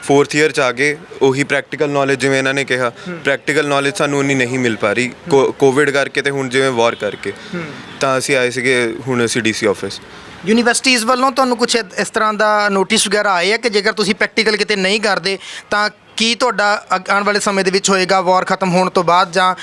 4th ਈਅਰ 'ਚ ਆ ਕੇ ਉਹੀ ਪ੍ਰੈਕਟੀਕਲ ਨੌਲੇਜ, ਜਿਵੇਂ ਇਹਨਾਂ ਨੇ ਕਿਹਾ ਪ੍ਰੈਕਟੀਕਲ ਨੌਲੇਜ ਸਾਨੂੰ ਉਨੀ ਨਹੀਂ ਮਿਲ ਪਾ ਰਹੀ ਕੋਵਿਡ ਕਰਕੇ ਤੇ ਹੁਣ ਜਿਵੇਂ ਵਾਰ ਕਰਕੇ, ਤਾਂ ਅਸੀਂ ਆਏ ਸੀਗੇ ਹੁਣ ਅਸੀਂ DC ਆਫਿਸ।
ਯੂਨੀਵਰਸਿਟੀਜ਼ ਵੱਲੋਂ ਤੁਹਾਨੂੰ ਕੁਝ ਇਸ ਤਰ੍ਹਾਂ ਦਾ ਨੋਟਿਸ ਵਗੈਰਾ ਆਏ ਆ ਕਿ ਜੇਕਰ ਤੁਸੀਂ ਪ੍ਰੈਕਟੀਕਲ ਕਿਤੇ ਨਹੀਂ ਕਰਦੇ ਤਾਂ ਕੀ ਤੁਹਾਡਾ ਆਉਣ ਵਾਲੇ ਸਮੇਂ ਦੇ ਵਿੱਚ ਹੋਏਗਾ? ਵਾਰ ਖਤਮ ਹੋਣ ਤੋਂ ਬਾਅਦ ਜਾਂ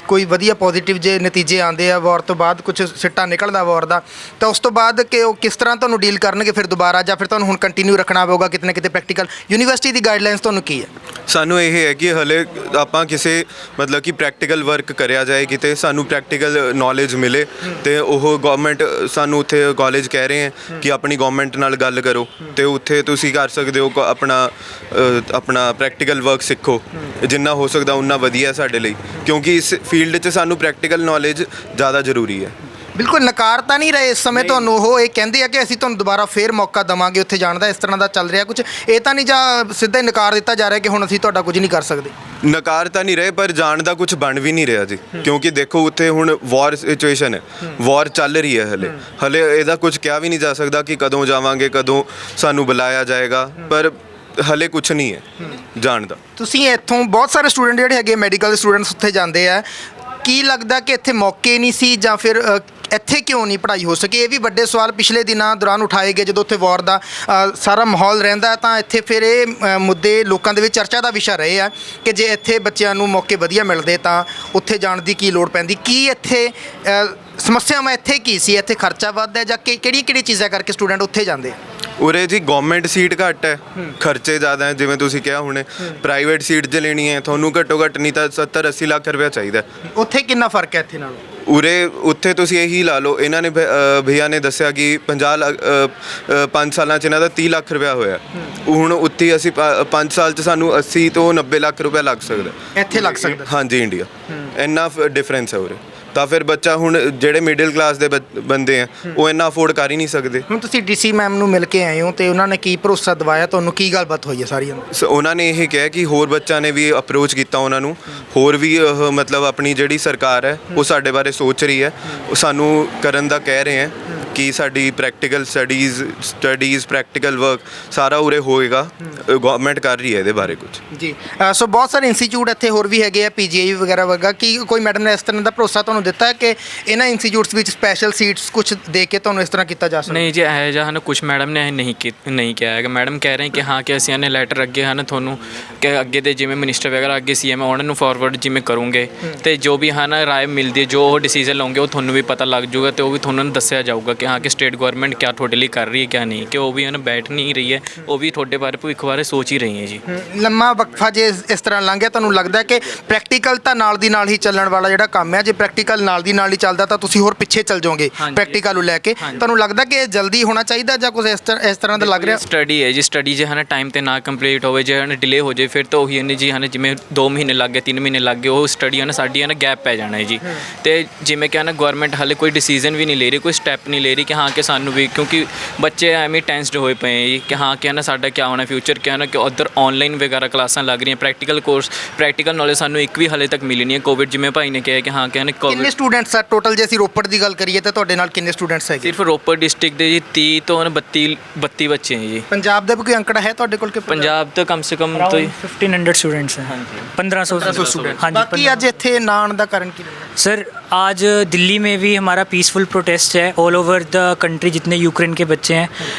ਕੋਈ ਵਧੀਆ ਪੋਜ਼ਿਟਿਵ ਜੇ ਨਤੀਜੇ ਆਉਂਦੇ ਆ ਵਾਰ ਤੋਂ ਬਾਅਦ, ਕੁਝ ਸਿੱਟਾ ਨਿਕਲਦਾ ਵਾਰ ਦਾ, ਤਾਂ ਉਸ ਤੋਂ ਬਾਅਦ ਕਿ ਉਹ ਕਿਸ ਤਰ੍ਹਾਂ ਤੁਹਾਨੂੰ ਡੀਲ ਕਰਨਗੇ ਫਿਰ ਦੁਬਾਰਾ, ਜਾਂ ਫਿਰ ਤੁਹਾਨੂੰ ਹੁਣ ਕੰਟੀਨਿਊ ਰੱਖਣਾ ਪਊਗਾ ਕਿਤੇ ਨਾ ਕਿਤੇ ਪ੍ਰੈਕਟੀਕਲ? ਯੂਨੀਵਰਸਿਟੀ ਦੀ ਗਾਈਡਲਾਈਨਸ ਤੁਹਾਨੂੰ ਕੀ ਹੈ?
ਸਾਨੂੰ ਇਹ ਹੈ ਕਿ ਹਲੇ ਆਪਾਂ ਕਿਸੇ ਮਤਲਬ ਕਿ ਪ੍ਰੈਕਟੀਕਲ ਵਰਕ ਕਰਿਆ ਜਾਏ, ਕਿਤੇ ਸਾਨੂੰ ਪ੍ਰੈਕਟੀਕਲ ਨੌਲੇਜ ਮਿਲੇ, ਤੇ ਉਹ ਗਵਰਨਮੈਂਟ ਸਾਨੂੰ ਉੱਥੇ ਕਾਲਜ ਕਹਿ ਰਹੇ ਹੈ ਕਿ ਆਪਣੀ ਗਵਰਨਮੈਂਟ ਨਾਲ ਗੱਲ ਕਰੋ ਤੇ ਉੱਥੇ ਤੁਸੀਂ ਕਰ ਸਕਦੇ ਹੋ ਆਪਣਾ ਪ੍ਰੈਕਟੀਕਲ ਵਰਕ ਸਿੱਖੋ, ਜਿੰਨਾ ਹੋ ਸਕਦਾ ਉਨਾ ਵਧੀਆ ਸਾਡੇ ਲਈ, ਕਿਉਂਕਿ ਇਸ ਫੀਲਡ 'ਚ ਸਾਨੂੰ ਪ੍ਰੈਕਟੀਕਲ ਨੌਲੇਜ ਜ਼ਿਆਦਾ ਜ਼ਰੂਰੀ ਹੈ।
ਬਿਲਕੁਲ ਨਕਾਰ ਤਾਂ ਨਹੀਂ ਰਹੇ ਇਸ ਸਮੇਂ ਤੁਹਾਨੂੰ? ਉਹ ਇਹ ਕਹਿੰਦੇ ਆ ਕਿ ਅਸੀਂ ਤੁਹਾਨੂੰ ਦੁਬਾਰਾ ਫੇਰ ਮੌਕਾ ਦੇਵਾਂਗੇ ਉੱਥੇ ਜਾਣ ਦਾ, ਇਸ ਤਰ੍ਹਾਂ ਦਾ ਚੱਲ ਰਿਹਾ ਕੁਝ? ਇਹ ਤਾਂ ਨਹੀਂ ਜਾਂ ਸਿੱਧਾ ਹੀ ਨਕਾਰ ਦਿੱਤਾ ਜਾ ਰਿਹਾ ਕਿ ਹੁਣ ਅਸੀਂ ਤੁਹਾਡਾ ਕੁਝ ਨਹੀਂ ਕਰ ਸਕਦੇ?
ਨਕਾਰ ਤਾਂ ਨਹੀਂ ਰਹੇ, ਪਰ ਜਾਣ ਦਾ ਕੁਝ ਬਣ ਵੀ ਨਹੀਂ ਰਿਹਾ ਜੀ, ਕਿਉਂਕਿ ਦੇਖੋ ਉੱਥੇ ਹੁਣ ਵਾਰ ਸਿਚੁਏਸ਼ਨ ਹੈ, ਵਾਰ ਚੱਲ ਰਹੀ ਹੈ ਹਲੇ ਇਹਦਾ ਕੁਝ ਕਿਹਾ ਵੀ ਨਹੀਂ ਜਾ ਸਕਦਾ ਕਿ ਕਦੋਂ ਜਾਵਾਂਗੇ, ਕਦੋਂ ਸਾਨੂੰ ਬੁਲਾਇਆ ਜਾਏਗਾ, ਪਰ ਹਲੇ ਕੁਝ ਨਹੀਂ ਹੈ ਜਾਣ ਦਾ।
ਤੁਸੀਂ ਇੱਥੋਂ ਬਹੁਤ ਸਾਰੇ ਸਟੂਡੈਂਟ ਜਿਹੜੇ ਹੈਗੇ ਮੈਡੀਕਲ ਦੇ ਸਟੂਡੈਂਟਸ ਉੱਥੇ ਜਾਂਦੇ ਆ, ਕੀ ਲੱਗਦਾ ਕਿ ਇੱਥੇ ਮੌਕੇ ਨਹੀਂ ਸੀ ਜਾਂ ਫਿਰ ਇੱਥੇ ਕਿਉਂ ਨਹੀਂ ਪੜ੍ਹਾਈ ਹੋ ਸਕੀ? ਇਹ ਵੀ ਵੱਡੇ ਸਵਾਲ ਪਿਛਲੇ ਦਿਨਾਂ ਦੌਰਾਨ ਉਠਾਏ ਗਏ ਜਦੋਂ ਉੱਥੇ ਵਾਰ ਦਾ ਸਾਰਾ ਮਾਹੌਲ ਰਹਿੰਦਾ, ਤਾਂ ਇੱਥੇ ਫਿਰ ਇਹ ਮੁੱਦੇ ਲੋਕਾਂ ਦੇ ਵਿੱਚ ਚਰਚਾ ਦਾ ਵਿਸ਼ਾ ਰਹੇ ਆ ਕਿ ਜੇ ਇੱਥੇ ਬੱਚਿਆਂ ਨੂੰ ਮੌਕੇ ਵਧੀਆ ਮਿਲਦੇ ਤਾਂ ਉੱਥੇ ਜਾਣ ਦੀ ਕੀ ਲੋੜ ਪੈਂਦੀ? ਕੀ ਇੱਥੇ ਸਮੱਸਿਆਵਾਂ ਇੱਥੇ ਕੀ ਸੀ? ਇੱਥੇ ਖਰਚਾ ਵੱਧ ਹੈ ਜਾਂ ਕਿਹੜੀ ਚੀਜ਼ਾਂ ਕਰਕੇ ਸਟੂਡੈਂਟ ਉੱਥੇ ਜਾਂਦੇ ਆ?
ਉਰੇ ਜੀ ਗਵਰਨਮੈਂਟ ਸੀਟ ਘੱਟ ਹੈ, ਖਰਚੇ ਜ਼ਿਆਦਾ ਹੈ, ਜਿਵੇਂ ਤੁਸੀਂ ਕਿਹਾ ਹੁਣੇ ਪ੍ਰਾਈਵੇਟ ਸੀਟ 'ਚ ਲੈਣੀ ਹੈ ਤੁਹਾਨੂੰ ਘੱਟੋ ਘੱਟ ਨਹੀਂ ਤਾਂ 70-80 ਲੱਖ ਰੁਪਇਆ ਚਾਹੀਦਾ।
ਉੱਥੇ ਕਿੰਨਾ ਫਰਕ ਹੈ ਇੱਥੇ ਨਾਲੋਂ?
ਉੱਥੇ ਤੁਸੀਂ ਇਹੀ ਲਾ ਲਓ, ਇਹਨਾਂ ਨੇ ਭਈਆ ਨੇ ਦੱਸਿਆ ਕਿ 5 ਸਾਲਾਂ 'ਚ ਇਹਨਾਂ ਦਾ 30 ਲੱਖ ਰੁਪਇਆ ਹੋਇਆ, ਹੁਣ ਉੱਥੇ ਅਸੀਂ 5 ਸਾਲ 'ਚ ਸਾਨੂੰ 80 ਤੋਂ 90 ਲੱਖ ਰੁਪਇਆ ਲੱਗ ਸਕਦਾ।
ਇੱਥੇ ਲੱਗ ਸਕਦਾ?
ਹਾਂਜੀ, ਇੰਡੀਆ ਇੰਨਾ ਡਿਫਰੈਂਸ ਹੈ ਉਰੇ। ਤਾਂ ਫਿਰ ਬੱਚਾ ਹੁਣ ਜਿਹੜੇ ਮਿਡਲ ਕਲਾਸ ਦੇ ਬੰਦੇ ਆ ਉਹ ਇੰਨਾ ਅਫੋਰਡ ਕਰ ਹੀ ਨਹੀਂ ਸਕਦੇ।
ਹੁਣ ਤੁਸੀਂ ਡੀਸੀ ਮੈਮ ਨੂੰ ਮਿਲ ਕੇ ਆਏ ਹੋ ਤੇ ਉਹਨਾਂ ਨੇ ਕੀ ਭਰੋਸਾ ਦਿਵਾਇਆ ਤੁਹਾਨੂੰ, ਕੀ ਗੱਲਬਾਤ ਹੋਈ ਹੈ ਸਾਰੀਆਂ?
ਉਹਨਾਂ ਨੇ ਇਹ ਕਿਹਾ ਕਿ ਹੋਰ ਬੱਚਿਆਂ ਨੇ ਵੀ ਅਪਰੋਚ ਕੀਤਾ ਉਹਨਾਂ ਨੂੰ, ਹੋਰ ਵੀ ਮਤਲਬ ਆਪਣੀ ਜਿਹੜੀ ਸਰਕਾਰ ਹੈ ਉਹ ਸਾਡੇ ਬਾਰੇ ਸੋਚ ਰਹੀ ਹੈ, ਉਹ ਸਾਨੂੰ ਕਰਨ ਦਾ ਕਹਿ ਰਹੇ ਹੈ ਕਿ ਸਾਡੀ ਪ੍ਰੈਕਟੀਕਲ ਸਟੱਡੀਜ਼ ਪ੍ਰੈਕਟੀਕਲ ਵਰਕ ਸਾਰਾ ਉਰੇ ਹੋਏਗਾ। ਗਵਰਨਮੈਂਟ ਕਰ ਰਹੀ ਹੈ ਇਹਦੇ ਬਾਰੇ ਕੁਝ
ਜੀ। ਸੋ ਬਹੁਤ ਸਾਰੇ ਇੰਸਟੀਚਿਊਟ ਇੱਥੇ ਹੋਰ ਵੀ ਹੈਗੇ ਆ, ਪੀਜੀਆਈ ਵਗੈਰਾ ਵਰਗਾ। ਕੀ ਕੋਈ ਮੈਡਮ ਨੇ ਇਸ ਤਰ੍ਹਾਂ ਦਾ ਭਰੋਸਾ ਤੁਹਾਨੂੰ ਦਿੱਤਾ ਹੈ ਕਿ ਇਹਨਾਂ ਇੰਸਟੀਚਿਊਟਸ ਵਿੱਚ ਸਪੈਸ਼ਲ ਸੀਟਸ ਕੁਝ ਦੇ ਕੇ ਤੁਹਾਨੂੰ ਇਸ ਤਰ੍ਹਾਂ ਕੀਤਾ ਜਾ ਸਕਦਾ?
ਨਹੀਂ ਜੀ, ਇਹੋ ਜਿਹਾ ਹਨ ਕੁਝ ਮੈਡਮ ਨੇ ਨਹੀਂ ਕਿਹਾ ਹੈਗਾ। ਮੈਡਮ ਕਹਿ ਰਹੇ ਕਿ ਹਾਂ ਕਿ ਅਸੀਂ ਇਹਨੇ ਲੈਟਰ ਅੱਗੇ ਹਨ ਤੁਹਾਨੂੰ ਕਿ ਅੱਗੇ ਦੇ ਜਿਵੇਂ ਮਿਨਿਸਟਰ ਵਗੈਰਾ ਅੱਗੇ ਸੀਐਮ ਉਹਨਾਂ ਨੂੰ ਫਾਰਵਰਡ ਜਿਵੇਂ ਕਰੂੰਗੇ ਤੇ ਜੋ ਵੀ ਹਨ ਰਾਏ ਮਿਲਦੀ ਹੈ, ਜੋ ਉਹ ਡਿਸੀਜਨ ਲਓਗੇ ਉਹ ਤੁਹਾਨੂੰ ਵੀ ਪਤਾ ਲੱਗ ਜਾਊਗਾ ਤੇ ਉਹ ਵੀ ਤੁਹਾਨੂੰ ਦੱਸਿਆ ਜਾਊਗਾ ਕਿ ਹਾਂ ਕਿ ਸਟੇਟ ਗਵਰਨਮੈਂਟ ਕਿਆ ਤੁਹਾਡੇ ਲਈ ਕਰ ਰਹੀ ਹੈ ਕਿਆ ਨਹੀਂ, ਕਿ ਉਹ ਵੀ ਹਨ ਬੈਠ ਨਹੀਂ ਰਹੀ ਹੈ, ਉਹ ਵੀ ਤੁਹਾਡੇ ਬਾਰੇ ਭਵਿੱਖ ਬਾਰੇ ਸੋਚ ਹੀ ਰਹੀ ਹੈ ਜੀ।
ਲੰਮਾ ਵਕਫਾ ਜੇ ਇਸ ਤਰ੍ਹਾਂ ਲੰਘ ਗਿਆ, ਤੁਹਾਨੂੰ ਲੱਗਦਾ ਕਿ ਪ੍ਰੈਕਟੀਕਲ ਤਾਂ ਨਾਲ ਦੀ ਨਾਲ ਹੀ ਚੱਲਣ ਵਾਲਾ ਜਿਹੜਾ ਕੰਮ ਹੈ, ਜੇ ਪ੍ਰੈਕਟੀਕਲ ਨਾਲ ਦੀ ਨਾਲ ਹੀ ਚੱਲਦਾ ਤਾਂ ਤੁਸੀਂ ਹੋਰ ਪਿੱਛੇ ਚੱਲ ਜਾਓਗੇ ਪ੍ਰੈਕਟੀਕਲ ਨੂੰ ਲੈ ਕੇ? ਤੁਹਾਨੂੰ ਲੱਗਦਾ ਕਿ ਇਹ ਜਲਦੀ ਹੋਣਾ ਚਾਹੀਦਾ ਜਾਂ ਕੁਝ ਇਸ ਤਰ੍ਹਾਂ ਦਾ ਲੱਗ ਰਿਹਾ?
ਸਟੱਡੀ ਹੈ ਜੀ, ਸਟੱਡੀ ਜੇ ਹਨ ਟਾਈਮ ਤੇ ਨਾ ਕੰਪਲੀਟ ਹੋਵੇ, ਜੇ ਹਨ ਡਿਲੇ ਹੋ ਜਾਏ ਫਿਰ ਤਾਂ ਉਹੀ ਹਨ ਜੀ ਹਨ ਜਿਵੇਂ 2 ਮਹੀਨੇ ਲੱਗ ਗਏ 3 ਮਹੀਨੇ ਲੱਗ ਗਏ, ਉਹ ਸਟੱਡੀ ਹਨ ਸਾਡੀ ਹਨ ਗੈਪ ਪੈ ਜਾਣਾ ਹੈ ਜੀ। ਤੇ ਜਿਵੇਂ ਕਿ ਨਾ ਗਵਰਨਮੈਂਟ ਹਾਲੇ ਕੋਈ ਡਿਸੀਜਨ ਵੀ ਨਹੀਂ ਲੈ ਰਹੀ, ਕੋਈ ਸਟੈਪ ਨਹੀਂ ਲੈ ਰਹੀ ਕਿ ਹਾਂ ਕਿ ਸਾਨੂੰ ਵੀ, ਕਿਉਂਕਿ ਬੱਚੇ ਐਵੇਂ ਟੈਂਸਡ ਹੋਏ ਪਏ ਹੈ ਜੀ ਕਿ ਹਾਂ ਕਿ ਨਾ ਸਾਡਾ ਕਿਆ ਹੋਣਾ ਫਿਊਚਰ, ਕਿਆ ਨਾ ਕਿ ਉੱਧਰ ਆਨਲਾਈਨ ਵਗੈਰਾ ਕਲਾਸਾਂ ਲੱਗ ਰਹੀਆਂ, ਪ੍ਰੈਕਟੀਕਲ ਨੌਲੇਜ ਸਾਨੂੰ ਇੱਕ ਵੀ ਹਾਲੇ ਤੱਕ ਮਿਲੀ ਨਹੀਂ ਹੈ। ਕੋਵਿਡ ਜਿਵੇਂ ਭਾਈ ਨੇ ਕਿਹਾ ਕਿ ਹਾਂ ਕਿ
ਕਿੰਨੇ ਸਟੂਡੈਂਟਸ ਆ ਟੋਟਲ? ਜੇ ਅਸੀਂ ਰੋਪੜ ਦੀ ਗੱਲ ਕਰੀਏ ਤਾਂ ਤੁਹਾਡੇ ਨਾਲ ਕਿੰਨੇ ਸਟੂਡੈਂਟਸ ਹੈਗੇ?
ਸਿਰਫ ਰੋਪੜ ਡਿਸਟ੍ਰਿਕਟ ਦੇ ਜੀ 30 ਤੋਂ 32 ਬੱਚੇ ਹੈ ਜੀ।
ਪੰਜਾਬ ਦਾ ਵੀ ਕੋਈ ਅੰਕੜਾ ਹੈ ਤੁਹਾਡੇ ਕੋਲ?
ਪੰਜਾਬ ਤੋਂ ਕਮ ਸੇ ਕਮ तो
1500 स्टूडेंट्स हैं। 1500
स्टूडेंट।
हाँ जी।
बाकी आज इत्थे ना आने का कारण की?
सर आज दिल्ली में भी हमारा पीसफुल प्रोटेस्ट है, ऑल ओवर द कंट्री जितने यूक्रेन के बच्चे हैं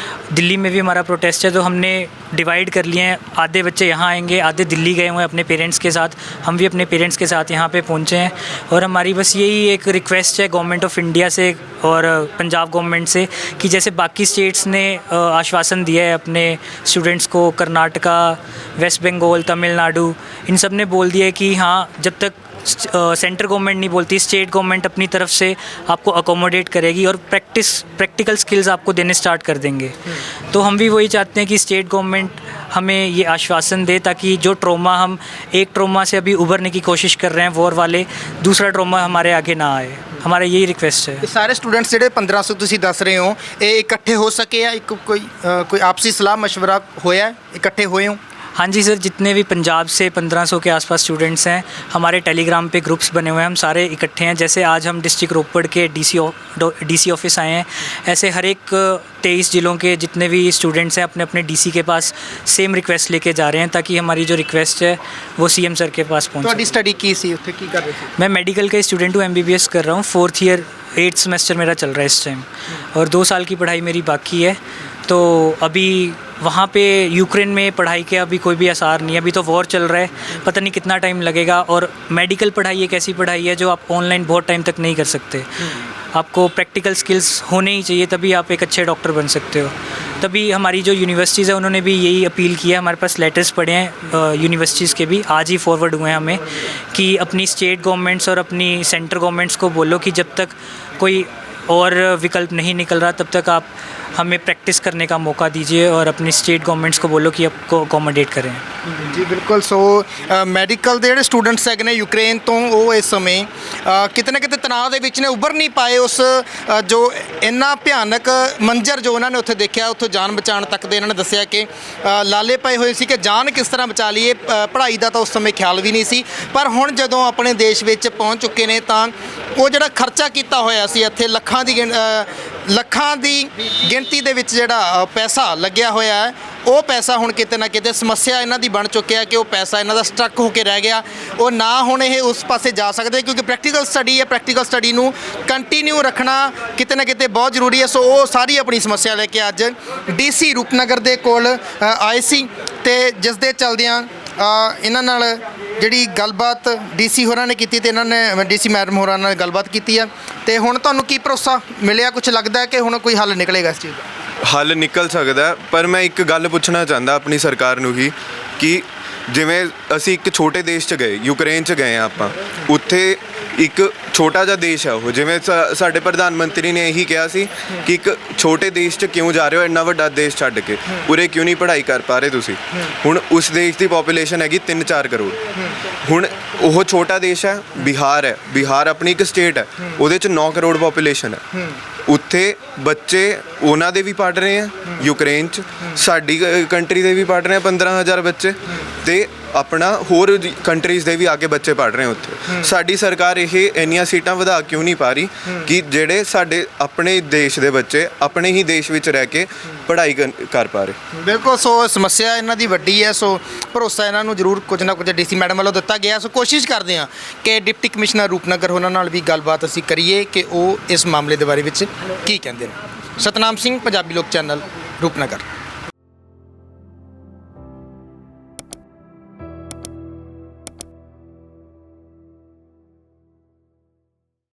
दिल्ली में भी हमारा प्रोटेस्ट है, तो हमने डिवाइड कर लिए हैं। आधे बच्चे यहाँ आएंगे, आधे दिल्ली गए हुए हैं अपने पेरेंट्स के साथ, हम भी अपने पेरेंट्स के साथ यहाँ पे पहुँचे हैं। और हमारी बस यही एक रिक्वेस्ट है गवर्नमेंट ऑफ इंडिया से और पंजाब गवर्नमेंट से कि जैसे बाकी स्टेट्स ने आश्वासन दिया है अपने स्टूडेंट्स को, कर्नाटका, वेस्ट बंगाल, तमिलनाडु, इन सब ने बोल दिया है कि हाँ जब तक सेंट्रल गवर्नमेंट नहीं बोलती, स्टेट गवर्नमेंट अपनी तरफ से आपको अकोमोडेट करेगी और प्रैक्टिकल स्किल्स आपको देने स्टार्ट कर देंगे। तो हम भी वही चाहते हैं कि स्टेट गवर्नमेंट हमें ये आश्वासन दे ताकि जो ट्रॉमा हम एक ट्रॉमा से अभी उभरने की कोशिश कर रहे हैं वॉर वाले, दूसरा ट्रॉमा हमारे आगे ना आए। हमारा यही रिक्वेस्ट है।
सारे स्टूडेंट्स ਜਿਹੜੇ 1500 ਤੁਸੀਂ ਦੱਸ ਰਹੇ ਹੋ ਇਹ ਇਕੱਠੇ ਹੋ ਸਕੇ ਆ? ਕੋਈ ਆਪਸੀ ਸਲਾਹ ਮਸ਼ਵਰਾ ਹੋਇਆ, ਇਕੱਠे ਹੋਏ हो?
हाँ जी सर, जितने भी पंजाब से 1500 के आसपास स्टूडेंट्स हैं, हमारे टेलीग्राम पे ग्रुप्स बने हुए हैं, हम सारे इकट्ठे हैं। जैसे आज हम डिस्ट्रिक्ट रोपड़ के डीसी ऑफिस आए हैं, ऐसे हर एक 23 जिलों के जितने भी स्टूडेंट्स हैं अपने अपने डीसी के पास सेम रिक्वेस्ट लेके जा रहे हैं ताकि हमारी जो रिक्वेस्ट है वो सीएम सर के पास पहुँचे।
ਤੁਹਾਡੀ ਸਟੱਡੀ ਕੀ ਸੀ ਉੱਥੇ, ਕੀ ਕਰ ਰਹੇ ਸੀ?
मैं मेडिकल का स्टूडेंट हूँ, MBBS कर रहा हूँ, 4th ईयर 8th सेमेस्टर मेरा चल रहा है इस टाइम, और 2 साल की पढ़ाई मेरी बाकी है। तो अभी वहाँ पे यूक्रेन में पढ़ाई के अभी कोई भी आसार नहीं है, अभी तो वॉर चल रहा है, पता नहीं कितना टाइम लगेगा। और मेडिकल पढ़ाई एक ऐसी पढ़ाई है जो आप ऑनलाइन बहुत टाइम तक नहीं कर सकते, आपको प्रैक्टिकल स्किल्स होने ही चाहिए, तभी आप एक अच्छे डॉक्टर बन सकते हो। तभी हमारी जो यूनिवर्सिटीज़ है उन्होंने भी यही अपील किया, हमारे पास लेटर्स पड़े हैं यूनिवर्सिटीज़ के भी, आज ही फॉरवर्ड हुए हैं हमें, कि अपनी स्टेट गवर्नमेंट्स और अपनी सेंट्रल गवर्नमेंट्स को बोलो कि जब तक कोई और विकल्प नहीं निकल रहा तब तक आप हमें प्रैक्टिस करने का मौका दीजिए और अपनी स्टेट गवर्नमेंट्स को बोलो कि आपको अकोमोडेट करें।
ਜੀ ਬਿਲਕੁਲ। ਸੋ ਮੈਡੀਕਲ ਦੇ ਜਿਹੜੇ ਸਟੂਡੈਂਟਸ ਹੈਗੇ ਨੇ ਯੂਕਰੇਨ ਤੋਂ, ਉਹ ਇਸ ਸਮੇਂ ਕਿਤੇ ਨਾ ਕਿਤੇ ਤਣਾਅ ਦੇ ਵਿੱਚ ਨੇ, ਉੱਭਰ ਨਹੀਂ ਪਾਏ ਉਸ ਜੋ ਇੰਨਾ ਭਿਆਨਕ ਮੰਜ਼ਰ ਜੋ ਉਹਨਾਂ ਨੇ ਉੱਥੇ ਦੇਖਿਆ। ਉੱਥੋਂ ਜਾਨ ਬਚਾਉਣ ਤੱਕ ਦੇ ਇਹਨਾਂ ਨੇ ਦੱਸਿਆ ਕਿ ਲਾਲੇ ਪਏ ਹੋਏ ਸੀ ਕਿ ਜਾਨ ਕਿਸ ਤਰ੍ਹਾਂ ਬਚਾ ਲਈਏ, ਪੜ੍ਹਾਈ ਦਾ ਤਾਂ ਉਸ ਸਮੇਂ ਖਿਆਲ ਵੀ ਨਹੀਂ ਸੀ। ਪਰ ਹੁਣ ਜਦੋਂ ਆਪਣੇ ਦੇਸ਼ ਵਿੱਚ ਪਹੁੰਚ ਚੁੱਕੇ ਨੇ ਤਾਂ ਉਹ ਜਿਹੜਾ ਖਰਚਾ ਕੀਤਾ ਹੋਇਆ ਸੀ ਇੱਥੇ ਲੱਖਾਂ ਦੀ ਗਿਣਤੀ ਦੇ ਵਿੱਚ ਜਿਹੜਾ ਪੈਸਾ ਲੱਗਿਆ ਹੋਇਆ ਹੈ, ਉਹ ਪੈਸਾ ਹੁਣ ਕਿਤੇ ਨਾ ਕਿਤੇ ਸਮੱਸਿਆ ਇਹਨਾਂ ਦੀ ਬਣ ਚੁੱਕਿਆ ਕਿ ਉਹ ਪੈਸਾ ਇਹਨਾਂ ਦਾ ਸਟਰਕ ਹੋ ਕੇ ਰਹਿ ਗਿਆ। ਉਹ ਨਾ ਹੁਣ ਇਹ ਉਸ ਪਾਸੇ ਜਾ ਸਕਦੇ ਕਿਉਂਕਿ ਪ੍ਰੈਕਟੀਕਲ ਸਟੱਡੀ ਹੈ, ਪ੍ਰੈਕਟੀਕਲ ਸਟੱਡੀ ਨੂੰ ਕੰਟੀਨਿਊ ਰੱਖਣਾ ਕਿਤੇ ਨਾ ਕਿਤੇ ਬਹੁਤ ਜ਼ਰੂਰੀ ਹੈ। ਸੋ ਉਹ ਸਾਰੀ ਆਪਣੀ ਸਮੱਸਿਆ ਲੈ ਕੇ ਅੱਜ ਡੀਸੀ ਰੂਪਨਗਰ ਦੇ ਕੋਲ ਆਏ ਸੀ ਤੇ ਜਿਸ ਦੇ ਚਲਦਿਆਂ ਇਹਨਾਂ ਨਾਲ ਜਿਹੜੀ ਗੱਲਬਾਤ ਡੀਸੀ ਹੋਰਾਂ ਨੇ ਕੀਤੀ ਤੇ ਇਹਨਾਂ ਨੇ ਡੀਸੀ ਮੈਡਮ ਹੋਰਾਂ ਨਾਲ ਗੱਲਬਾਤ ਕੀਤੀ ਆ। ਤੇ ਹੁਣ ਤੁਹਾਨੂੰ ਕੀ ਭਰੋਸਾ ਮਿਲਿਆ? ਕੁਝ ਲੱਗਦਾ ਹੈ ਕਿ ਹੁਣ ਕੋਈ ਹੱਲ ਨਿਕਲੇਗਾ ਇਸ ਚੀਜ਼ ਦਾ?
ਹੱਲ ਨਿਕਲ ਸਕਦਾ, ਪਰ ਮੈਂ ਇੱਕ ਗੱਲ ਪੁੱਛਣਾ ਚਾਹੁੰਦਾ ਆਪਣੀ ਸਰਕਾਰ ਨੂੰ ਹੀ ਕਿ ਜਿਵੇਂ ਅਸੀਂ ਇੱਕ ਛੋਟੇ ਦੇਸ਼ 'ਚ ਗਏ, ਯੂਕਰੇਨ 'ਚ ਗਏ ਹਾਂ ਆਪਾਂ, ਉੱਥੇ ਇੱਕ ਛੋਟਾ ਜਿਹਾ ਦੇਸ਼ ਹੈ ਉਹ, ਜਿਵੇਂ ਸਾਡੇ ਪ੍ਰਧਾਨ ਮੰਤਰੀ ਨੇ ਇਹੀ ਕਿਹਾ ਸੀ ਕਿ ਇੱਕ ਛੋਟੇ ਦੇਸ਼ 'ਚ ਕਿਉਂ ਜਾ ਰਹੇ ਹੋ, ਇੰਨਾ ਵੱਡਾ ਦੇਸ਼ ਛੱਡ ਕੇ ਉਰੇ ਕਿਉਂ ਨਹੀਂ ਪੜ੍ਹਾਈ ਕਰ ਪਾ ਰਹੇ ਤੁਸੀਂ। ਹੁਣ ਉਸ ਦੇਸ਼ ਦੀ ਪੋਪੂਲੇਸ਼ਨ ਹੈਗੀ 3-4 ਕਰੋੜ। ਹੁਣ ਉਹ ਛੋਟਾ ਦੇਸ਼ ਹੈ, ਬਿਹਾਰ ਹੈ, ਬਿਹਾਰ ਆਪਣੀ ਇੱਕ ਸਟੇਟ ਹੈ, ਉਹਦੇ 'ਚ 9 ਕਰੋੜ ਪੋਪੂਲੇਸ਼ਨ ਹੈ। ਉੱਥੇ ਬੱਚੇ ਉਹਨਾਂ ਦੇ ਵੀ ਪੜ੍ਹ ਰਹੇ ਆ, ਯੂਕਰੇਨ 'ਚ ਸਾਡੀ ਕੰਟਰੀ ਦੇ ਵੀ ਪੜ੍ਹ ਰਹੇ ਆ 15,000 ਬੱਚੇ, ਤੇ ਆਪਣਾ ਹੋਰ ਕੰਟਰੀਜ਼ ਦੇ ਵੀ ਆ ਕੇ ਬੱਚੇ ਪੜ੍ਹ ਰਹੇ ਆ ਉੱਥੇ। ਸਾਡੀ ਸਰਕਾਰ ਇਹ ਇੰਨੀਆਂ ਸੀਟਾਂ ਵਧਾ ਕਿਉਂ ਨਹੀਂ ਪਾ ਰਹੀ ਕਿ ਜਿਹੜੇ ਸਾਡੇ ਆਪਣੇ ਦੇਸ਼ ਦੇ ਬੱਚੇ ਆਪਣੇ ਹੀ ਦੇਸ਼ ਵਿੱਚ ਰਹਿ ਕੇ ਪੜ੍ਹਾਈ ਕਰ ਪਾ ਰਹੇ।
ਬਿਲਕੁਲ, ਸੋ ਸਮੱਸਿਆ ਇਹਨਾਂ ਦੀ ਵੱਡੀ ਹੈ, ਸੋ ਭਰੋਸਾ ਇਹਨਾਂ ਨੂੰ ਜ਼ਰੂਰ ਕੁਝ ਨਾ ਕੁਝ ਡੀਸੀ ਮੈਡਮ ਵੱਲੋਂ ਦਿੱਤਾ ਗਿਆ। ਸੋ ਕੋਸ਼ਿਸ਼ ਕਰਦੇ ਹਾਂ ਕਿ ਡਿਪਟੀ ਕਮਿਸ਼ਨਰ ਰੂਪਨਗਰ ਉਹਨਾਂ ਨਾਲ ਵੀ ਗੱਲਬਾਤ ਅਸੀਂ ਕਰੀਏ ਕਿ ਉਹ ਇਸ ਮਾਮਲੇ ਦੇ ਬਾਰੇ ਵਿੱਚ ਕੀ ਕਹਿੰਦੇ ਨੇ। ਸਤਨਾਮ ਸਿੰਘ, ਪੰਜਾਬੀ ਲੋਕ ਚੈਨਲ, ਰੂਪਨਗਰ।